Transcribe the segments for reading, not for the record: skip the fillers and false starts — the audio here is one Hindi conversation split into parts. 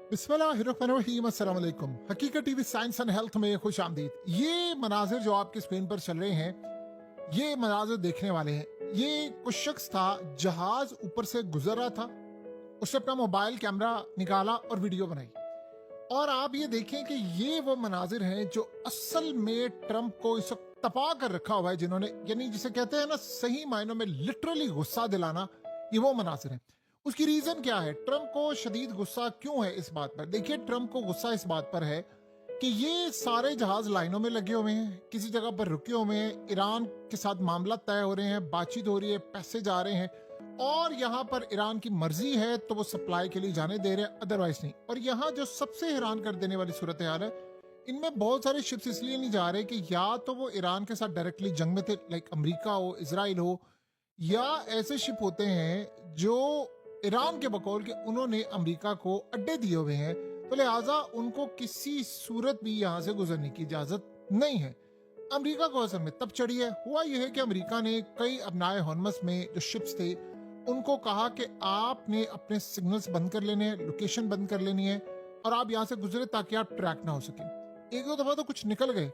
बिस्मिल्लाहिर्रहमानिर्रहीम, अस्सलाम वालेकुम। हकीकत टीवी साइंस एंड हेल्थ में खुश आमदीद। ये मनाजिर जो आपकी स्क्रीन पर चल रहे हैं, ये मनाजिर देखने वाले हैं। ये कुछ शख्स था, जहाज ऊपर से गुजर रहा था, उसने अपना मोबाइल कैमरा निकाला और वीडियो बनाई। और आप ये देखें कि ये वो मनाजिर हैं जो असल में ट्रंप को इस वक्त तपा कर रखा हुआ है, जिन्होंने, यानी जिसे कहते हैं ना, सही मायनों में लिटरली गुस्सा दिलाना। ये वो मनाजिर हैं। उसकी रीजन क्या है? ट्रंप को शदीद गुस्सा क्यों है इस बात पर? देखिए, ट्रंप को गुस्सा इस बात पर है कि ये सारे जहाज लाइनों में लगे हुए हैं, किसी जगह पर रुके हुए हैं, ईरान के साथ मामला तय हो रहे हैं, बातचीत हो रही है, पैसे जा रहे हैं, और यहाँ पर ईरान की मर्जी है तो वो सप्लाई के लिए जाने दे रहे हैं, अदरवाइज नहीं। और यहाँ जो सबसे हैरान कर देने वाली सूरत हाल है, इनमें बहुत सारे शिप्स इसलिए नहीं जा रहे कि या तो वो ईरान के साथ डायरेक्टली जंग में थे, लाइक अमेरिका हो, इसराइल हो, या ऐसे शिप होते हैं जो ईरान के बकौल के उन्होंने अमेरिका को अड्डे दिए हुए हैं, तो लिहाजा उनको किसी सूरत भी यहाँ से गुजरने की इजाजत नहीं है। अमेरिका को असल में तब चढ़ी है। हुआ यह है कि अमेरिका ने कई अपनाए हॉर्मस में जो शिप्स थे उनको कहा कि आपने अपने सिग्नल्स बंद कर लेने हैं, लोकेशन बंद कर लेनी है, और आप यहाँ से गुजरे ताकि आप ट्रैक ना हो सके। एक दो दफा तो कुछ निकल गए।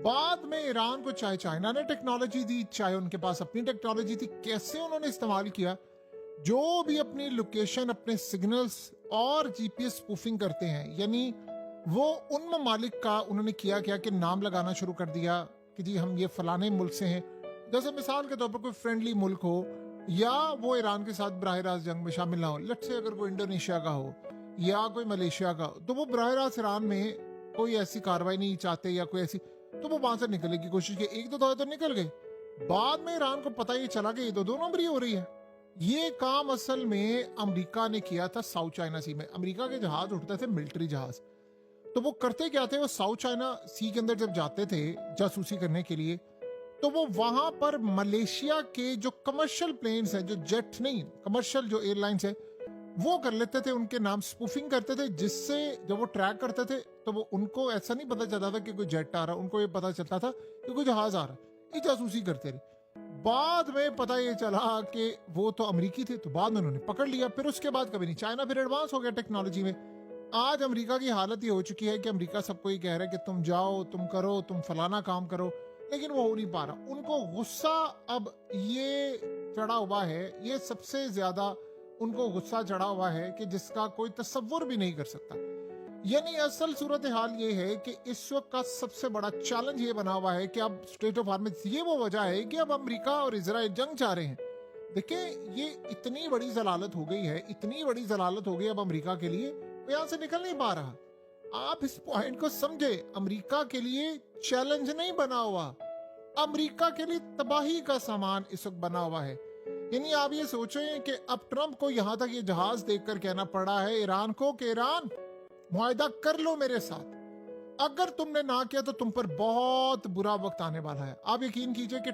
बाद में ईरान को चाहे चाइना ने टेक्नोलॉजी दी, चाहे उनके पास अपनी टेक्नोलॉजी थी, कैसे उन्होंने इस्तेमाल किया, जो भी अपनी लोकेशन, अपने सिग्नल्स और जीपीएस स्पूफिंग करते हैं, यानी वो उन ममालिक का उन्होंने किया क्या कि नाम लगाना शुरू कर दिया कि जी हम ये फलाने मुल्क से हैं। जैसे मिसाल के तौर पर कोई फ्रेंडली मुल्क हो, या वो ईरान के साथ बराह रास्त जंग में शामिल ना हो, लेट्स से अगर कोई इंडोनेशिया का हो या कोई मलेशिया का, तो वो बराह रास्त ईरान में कोई ऐसी कार्रवाई नहीं चाहते या कोई ऐसी, तो वो वहां से निकलने की कोशिश की। एक दो दफा तो निकल गए। बाद में ईरान को पता ही चला कि ये तो दो नंबरी हो रही है। ये काम असल में अमेरिका ने किया था साउथ चाइना सी में। अमेरिका के जहाज उठते थे, मिलिट्री जहाज, तो वो करते क्या थे, वो साउथ चाइना सी के अंदर जब जाते थे जासूसी करने के लिए, तो वो वहां पर मलेशिया के जो कमर्शियल प्लेन्स हैं, जो जेट नहीं, कमर्शियल जो एयरलाइंस है, वो कर लेते थे, उनके नाम स्पूफिंग करते थे, जिससे जब वो ट्रैक करते थे तो वो उनको ऐसा नहीं पता चलता था कि कोई जेट आ रहा, उनको ये पता चलता था कि कोई जहाज आ रहा। ये जासूसी करते रहे। बाद में पता ये चला कि वो तो अमेरिकी थे, तो बाद में उन्होंने पकड़ लिया। फिर उसके बाद कभी नहीं। चाइना फिर एडवांस हो गया टेक्नोलॉजी में। आज अमेरिका की हालत ये हो चुकी है कि अमेरिका सबको ये कह रहा है कि तुम जाओ, तुम करो, तुम फलाना काम करो, लेकिन वो हो नहीं पा रहा। उनको गुस्सा अब ये चढ़ा हुआ है, ये सबसे ज्यादा उनको गुस्सा चढ़ा हुआ है कि जिसका कोई तसव्वुर भी नहीं कर सकता। यानी असल सूरत हाल ये है कि इस वक्त का सबसे बड़ा चैलेंज ये बना हुआ है कि अब स्टेट ऑफ आर्मी, ये वो वजह है कि अब अमेरिका और इजराइल जंग चाह रहे हैं। देखिए, ये इतनी बड़ी जलालत हो गई है, इतनी बड़ी जलालत हो गई अब अमेरिका के लिए, वो यहां से निकल नहीं पा रहा। आप इस पॉइंट को समझे। अमेरिका के लिए चैलेंज नहीं बना हुआ, अमेरिका के लिए तबाही का सामान इस वक्त बना हुआ है। यानी आप ये सोचें कि अब ट्रंप को यहां तक ये जहाज देखकर कहना पड़ा है ईरान को कि ईरान, मुआहदा कर लो मेरे साथ, अगर तुमने ना किया तो तुम पर बहुत बुरा वक्त आने वाला है। आप यकीन कीजिए कि